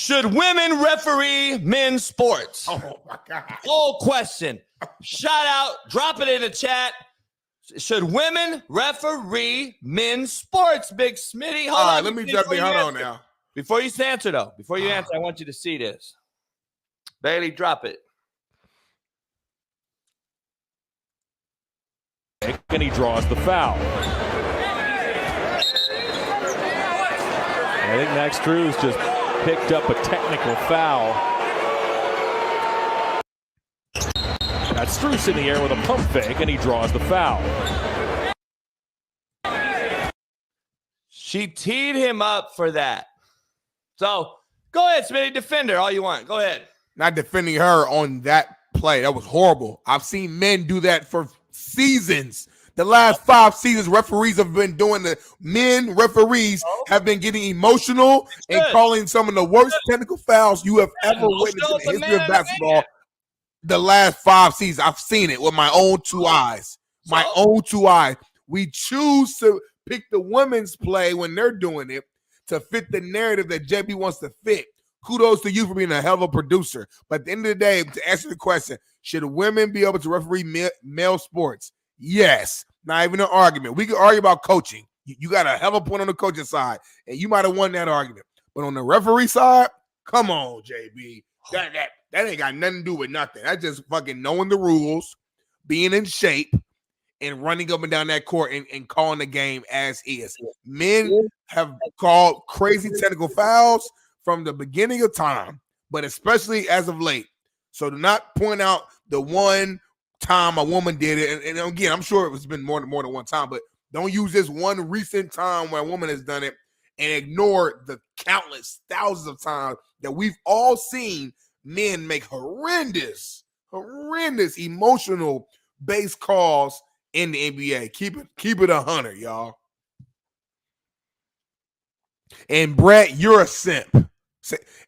Should women referee men's sports? Oh, my God. Whole question. Shout out. Drop it in the chat. Should women referee men's sports? Big Smitty. All right, let me jump in. Hold on now. Before you answer, though. Before you answer, I want you to see this. Bailey, drop it. And he draws the foul. I think Max Drews just picked up a technical foul. That's Drews in the air with a pump fake, and he draws the foul. She teed him up for that. So, go ahead, Smitty. Defend her all you want. Go ahead. Not defending her on that play. That was horrible. I've seen men do that for seasons. The last 5 seasons, referees have been doing the men referees have been getting emotional and calling some of the worst technical fouls you have ever witnessed in the history of basketball. The last 5 seasons, I've seen it with my own 2 eyes. My own 2 eyes. We choose to pick the women's play when they're doing it to fit the narrative that JB wants to fit. Kudos to you for being a hell of a producer. But at the end of the day, to answer the question, should women be able to referee male sports? Yes. Not even an argument. We can argue about coaching. You got a hell of a point on the coaching side, and you might have won that argument. But on the referee side, come on, JB. That ain't got nothing to do with nothing. That's just fucking knowing the rules, being in shape, and running up and down that court and calling the game as is. Men have called crazy technical fouls from the beginning of time, but especially as of late. So do not point out the one time a woman did it. And again, I'm sure it's been more than one time, but don't use this one recent time where a woman has done it and ignore the countless thousands of times that we've all seen men make horrendous emotional based calls in the NBA. Keep it 100, y'all. And Brett, you're a simp.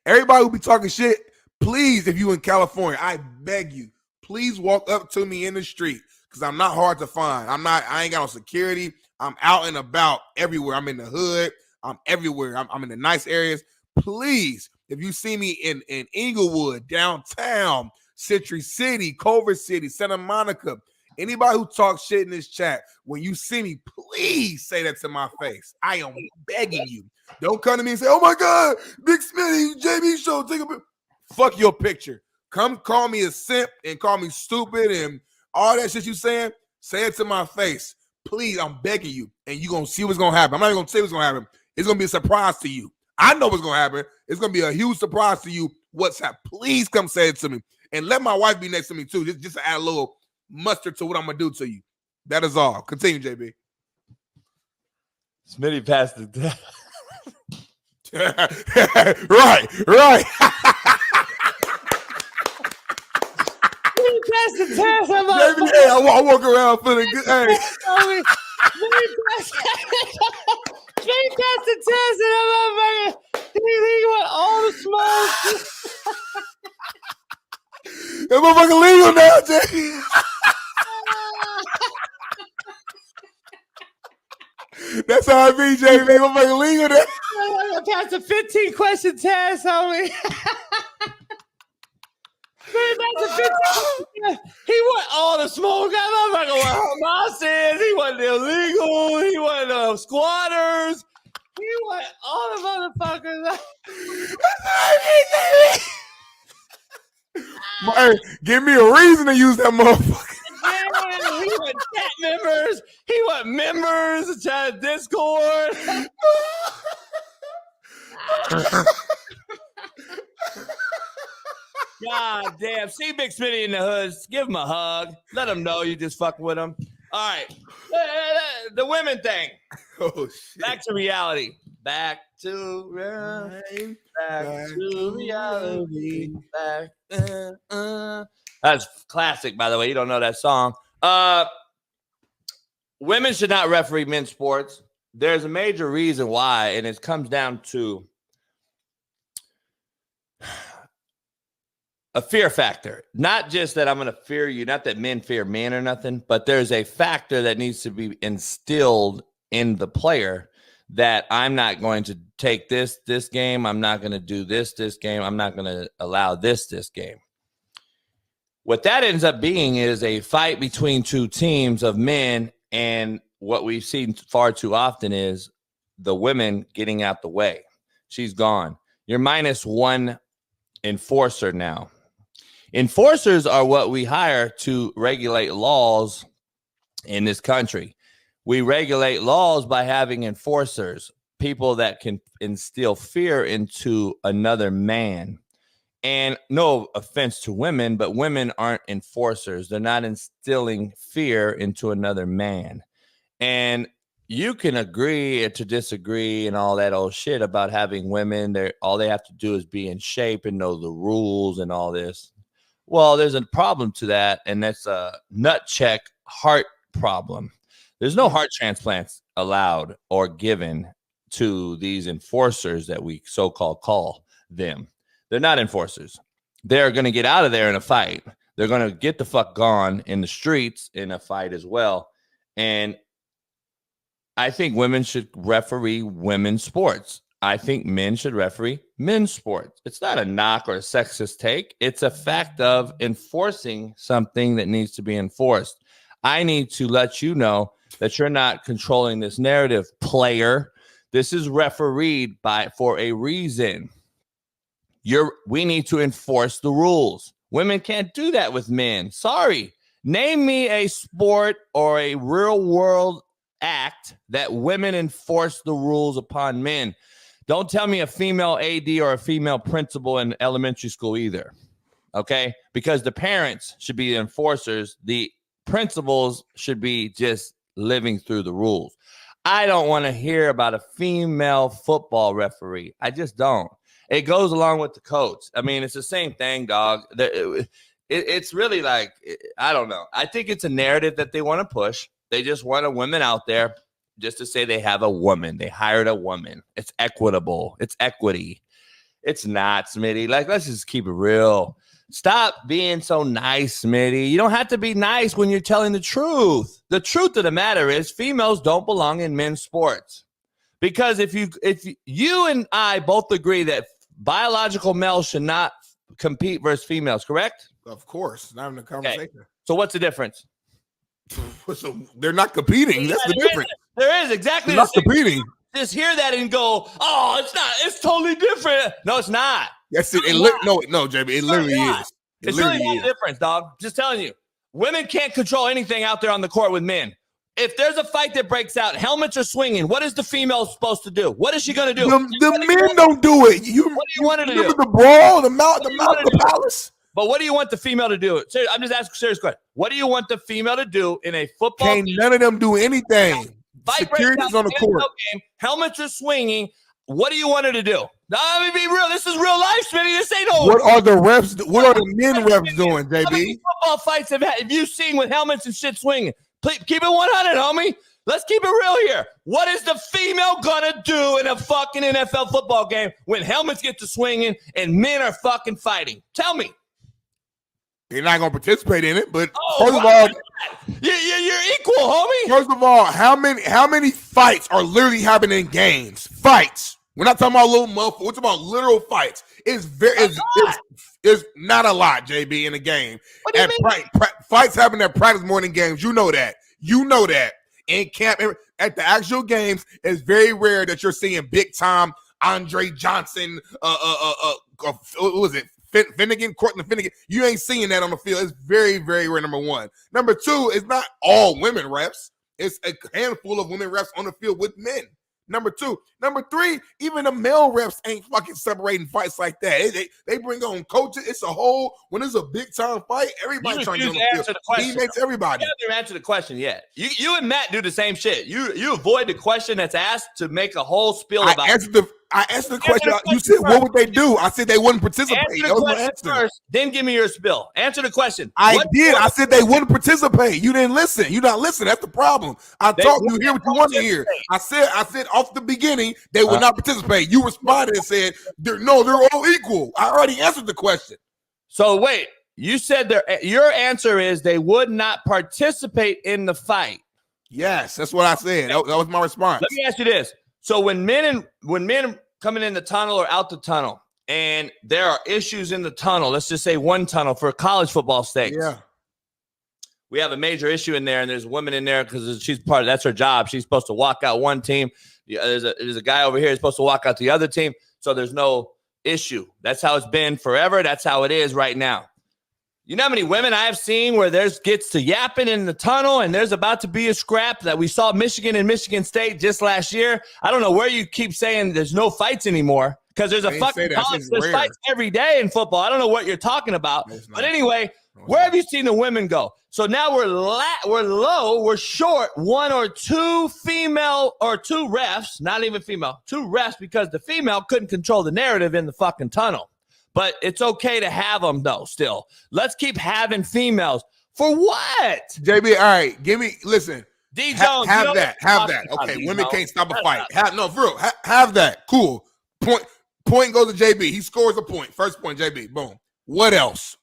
Everybody who be talking shit, please, if you in California, I beg you, please walk up to me in the street because I'm not hard to find. I ain't got no security. I'm out and about everywhere. I'm in the hood. I'm everywhere. I'm in the nice areas. Please, if you see me in Inglewood, downtown, Citrus City, Culver City, Santa Monica, anybody who talks shit in this chat, when you see me, please say that to my face. I am begging you. Don't come to me and say, oh my God, Big Smitty, JB show, take a picture. Fuck your picture. Come call me a simp and call me stupid and all that shit you saying. Say it to my face. Please, I'm begging you. And you're going to see what's going to happen. I'm not even going to say what's going to happen. It's going to be a surprise to you. I know what's going to happen. It's going to be a huge surprise to you. What's happening? Please come say it to me. And let my wife be next to me too. Just to add a little mustard to what I'm going to do to you. That is all. Continue, JB. Smitty passed the test. Right. Passed the test. JB, hey, I walk around feeling good. Hey. Smitty passed the test and I'm like, he went all the smoke. That motherfucker legal now, JB. That's how I be, JB. Motherfucker legal now. I passed a 15-question test, homie. He went all the smoke. That motherfucker went Hamas. He went illegal. He went squatters. He went all the motherfuckers. Hey, give me a reason to use that motherfucker. Yeah, he went chat members. He went members, chat Discord. God damn. See Big Smitty in the hoods. Give him a hug. Let him know you just fuck with him. All right. The women thing. Oh, shit. Back to reality. Back to reality. Back to reality. That's classic, by the way. You don't know that song. Women should not referee men's sports. There's a major reason why, and it comes down to a fear factor. Not just that I'm going to fear you, not that men fear men or nothing, but there's a factor that needs to be instilled in the player that I'm not going to take this game. I'm not going to do this game. I'm not going to allow this game. What that ends up being is a fight between two teams of men, and what we've seen far too often is the women getting out the way. She's gone. You're minus one enforcer now. Enforcers are what we hire to regulate laws in this country. We regulate laws by having enforcers, people that can instill fear into another man. And no offense to women, but women aren't enforcers. They're not instilling fear into another man. And you can agree to disagree and all that old shit about having women. All they have to do is be in shape and know the rules and all this. Well, there's a problem to that, and that's a nut check heart problem. There's no heart transplants allowed or given to these enforcers that we so-called call them. They're not enforcers. They're going to get out of there in a fight. They're going to get the fuck gone in the streets in a fight as well. And I think women should referee women's sports. I think men should referee men's sports. It's not a knock or a sexist take. It's a fact of enforcing something that needs to be enforced. I need to let you know that you're not controlling this narrative, player. This is refereed for a reason. We need to enforce the rules. Women can't do that with men. Sorry. Name me a sport or a real world act that women enforce the rules upon men. Don't tell me a female AD or a female principal in elementary school either. Okay? Because the parents should be the enforcers. The principals should be just living through the rules. I don't want to hear about a female football referee. I just don't. It goes along with the coach. I mean, it's the same thing, dog. It's really like, I don't know. I think it's a narrative that they want to push. They just want a woman out there just to say they have a woman. They hired a woman. It's equitable. It's equity. It's not, Smitty. Like, let's just keep it real. Stop being so nice, Smitty. You don't have to be nice when you're telling the truth. The truth of the matter is females don't belong in men's sports. Because if you and I both agree that biological males should not compete versus females, correct? Of course. Not in the conversation. Okay. So what's the difference? So they're not competing. That's the difference. There is exactly. They're not competing. Just hear that and go, oh, it's not. It's totally different. No, it's not. That's it. No, JB. It literally is. It's really not a difference, dog. Just telling you. Women can't control anything out there on the court with men. If there's a fight that breaks out, helmets are swinging. What is the female supposed to do? What is she going to do? The men don't do it. What do you want her to do? Remember the brawl, the mouth of the palace? But what do you want the female to do? I'm just asking a serious question. What do you want the female to do in a football game? None of them do anything. Security's on the court. Game, helmets are swinging. What do you want her to do? Let me be real. This is real life, Smitty. This ain't no. What are the refs? What are the men refs doing, JB? How many football fights have you seen with helmets and shit swinging? Please, keep it 100, homie. Let's keep it real here. What is the female gonna do in a fucking NFL football game when helmets get to swinging and men are fucking fighting? Tell me. They're not going to participate in it, but first of all, you're equal, homie. First of all, how many fights are literally happening in games? Fights. We're not talking about little muff. We're talking about literal fights. It's not a lot, JB, in a game. What do you mean? Fights happen at practice more than games. You know that. In camp, at the actual games, it's very rare that you're seeing big time Andre Johnson. What was it? Courtland Finnegan, you ain't seeing that on the field. It's very, very rare, number one. Number two, it's not all women refs. It's a handful of women refs on the field with men. Number two. Number three, even the male refs ain't fucking separating fights like that. They bring on coaches. It's a whole, when it's a big time fight, everybody trying to answer the question. Teammates, everybody. You haven't answered the question yet. You and Matt do the same shit. You avoid the question that's asked to make a whole spiel about it. I asked the question. You said, what would they do? I said they wouldn't participate. That was my answer. First, then give me your spill. Answer the question. I did. I said they wouldn't participate. You didn't listen. You not listening. That's the problem. I talked. You hear what you want to hear. I said off the beginning they would not participate. You responded and said, they're all equal. I already answered the question. So wait, you said your answer is they would not participate in the fight. Yes, that's what I said. That was my response. Let me ask you this. So when men coming in the tunnel or out the tunnel, and there are issues in the tunnel, let's just say one tunnel for college football stakes. Yeah. We have a major issue in there, and there's a woman in there because that's her job. She's supposed to walk out one team. There's a guy over here who's supposed to walk out the other team. So there's no issue. That's how it's been forever. That's how it is right now. You know how many women I have seen where there's gets to yapping in the tunnel and there's about to be a scrap that we saw Michigan and Michigan State just last year? I don't know where you keep saying there's no fights anymore because there's a fucking college. There's fights every day in football. I don't know what you're talking about. But anyway, where have you seen the women go? So now we're low. We're short one or two female or two refs, not even female, two refs because the female couldn't control the narrative in the fucking tunnel. But it's okay to have them, though, still. Let's keep having females. For what? JB, all right, listen. D. Jones. Have that. Okay, women can't stop a fight. For real, have that. Cool. Point goes to JB. He scores a point. First point, JB. Boom. What else?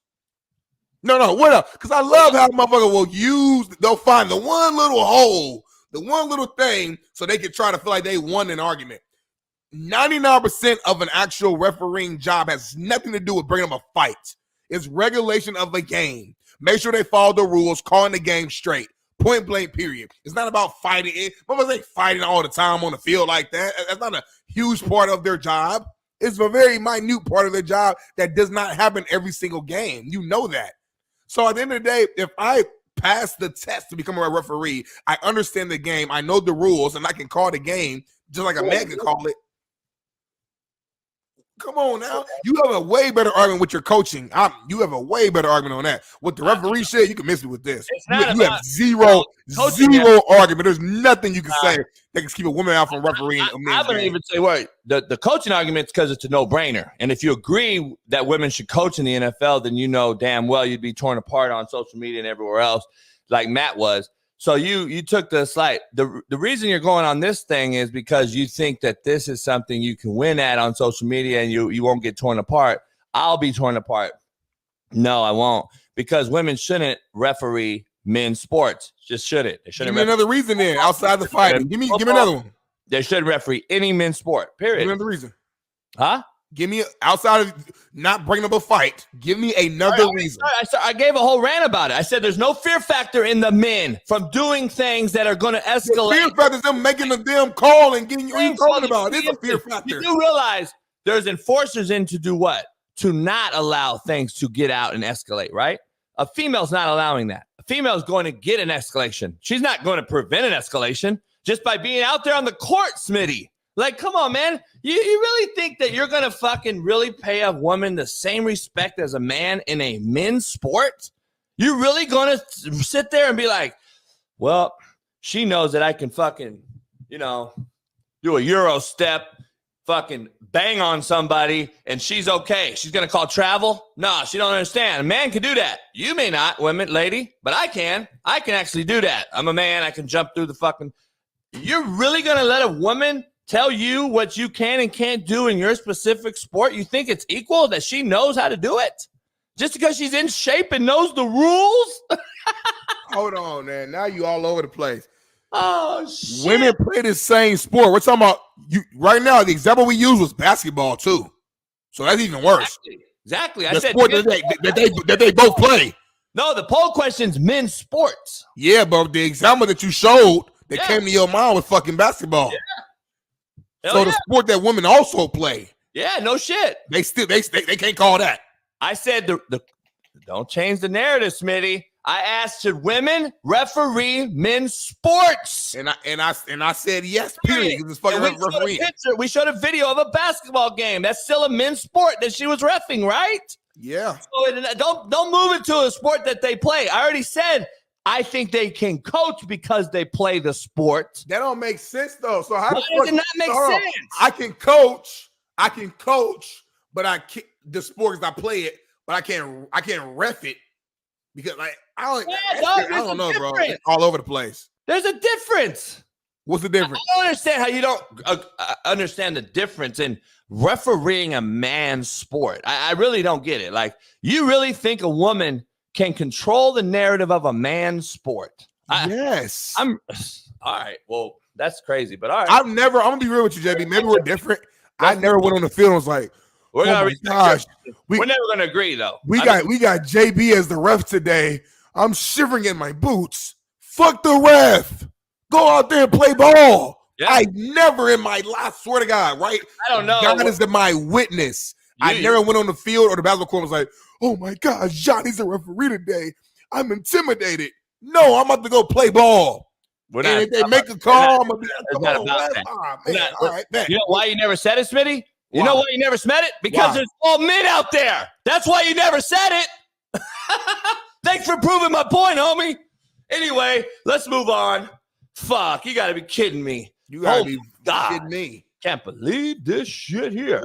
No, what else? Because I love how motherfucker they'll find the one little hole, the one little thing, so they can try to feel like they won an argument. 99% of an actual refereeing job has nothing to do with bringing up a fight. It's regulation of the game. Make sure they follow the rules, calling the game straight. Point blank, period. It's not about fighting. Motherfuckers ain't fighting all the time on the field like that. That's not a huge part of their job. It's a very minute part of their job that does not happen every single game. You know that. So at the end of the day, if I pass the test to become a referee, I understand the game, I know the rules, and I can call the game just like a man can call it. Come on now. You have a way better argument with your coaching. You have a way better argument on that. What the referee said, you can miss me with this. You have zero argument. There's nothing you can say that can keep a woman out from refereeing a man's I wouldn't even say what the coaching argument is because it's a no-brainer. And if you agree that women should coach in the NFL, then you know damn well you'd be torn apart on social media and everywhere else like Matt was. So you took the slight. The reason you're going on this thing is because you think that this is something you can win at on social media and you won't get torn apart. I'll be torn apart. No, I won't. Because women shouldn't referee men's sports. Just shouldn't. They shouldn't. Give me another reason then outside the fighting. Give me another one. They shouldn't referee any men's sport. Period. Give me another reason. Huh? Give me outside of not bringing up a fight. Give me another reason. I gave a whole rant about it. I said there's no fear factor in the men from doing things that are going to escalate. The fear factor is them making a damn call and getting you. What are you talking about? It's a fear factor. You do realize there's enforcers in to do what? To not allow things to get out and escalate, right? A female's not allowing that. A female's going to get an escalation. She's not going to prevent an escalation just by being out there on the court, Smitty. Like, come on, man. You really think that you're going to fucking really pay a woman the same respect as a man in a men's sport? You're really going to sit there and be like, well, she knows that I can fucking, do a Euro step, fucking bang on somebody, and she's okay. She's going to call travel? No, she don't understand. A man can do that. You may not, lady, but I can. I can actually do that. I'm a man. I can jump through the fucking. You're really going to let a woman tell you what you can and can't do in your specific sport? You think it's equal that she knows how to do it? Just because she's in shape and knows the rules? Hold on, man. Now you all over the place. Oh, shit. Women play the same sport. We're talking about right now. The example we used was basketball, too. So that's even worse. Exactly. The sport that they both play. No, the poll question's men's sports. Yeah, but the example that you showed that came to your mind was fucking basketball. Yeah. So the sport that women also play. Yeah, no shit. They can't call that. I said don't change the narrative, Smitty. I asked, should women referee men's sports? And I said yes, period. It's fucking referee. We showed a video of a basketball game. That's still a men's sport that she was reffing, right? Yeah. So don't move it to a sport that they play. I already said I think they can coach because they play the sport. That don't make sense though. So how does it not make sense? I can coach, but I can't. The sport is I play it, but I can't ref it because I don't know, bro. It's all over the place. There's a difference. What's the difference? I don't understand how you don't understand the difference in refereeing a man's sport. I really don't get it. Like, you really think a woman can control the narrative of a man's sport? Yes. I'm all right. Well, That's crazy. But all right. I'm gonna be real with you, JB. Maybe we're different. I never went on the field and was like, We're oh my gosh. We're never gonna agree though. We got JB as the ref today. I'm shivering in my boots. Fuck the ref. Go out there and play ball. Yeah. I never in my life, I swear to God, right? I don't know. God is my witness. I never went on the field or the basketball court and was like, oh my gosh, Johnny's a referee today. I'm intimidated. No, I'm about to go play ball. And if they make a call, I'm going to be like, oh, man. All right, man. You know why you never said it, Smitty? You know why you never said it? Because there's all men out there. That's why you never said it. Thanks for proving my point, homie. Anyway, let's move on. Fuck, you got to be kidding me. You got to be kidding me. Can't believe this shit here.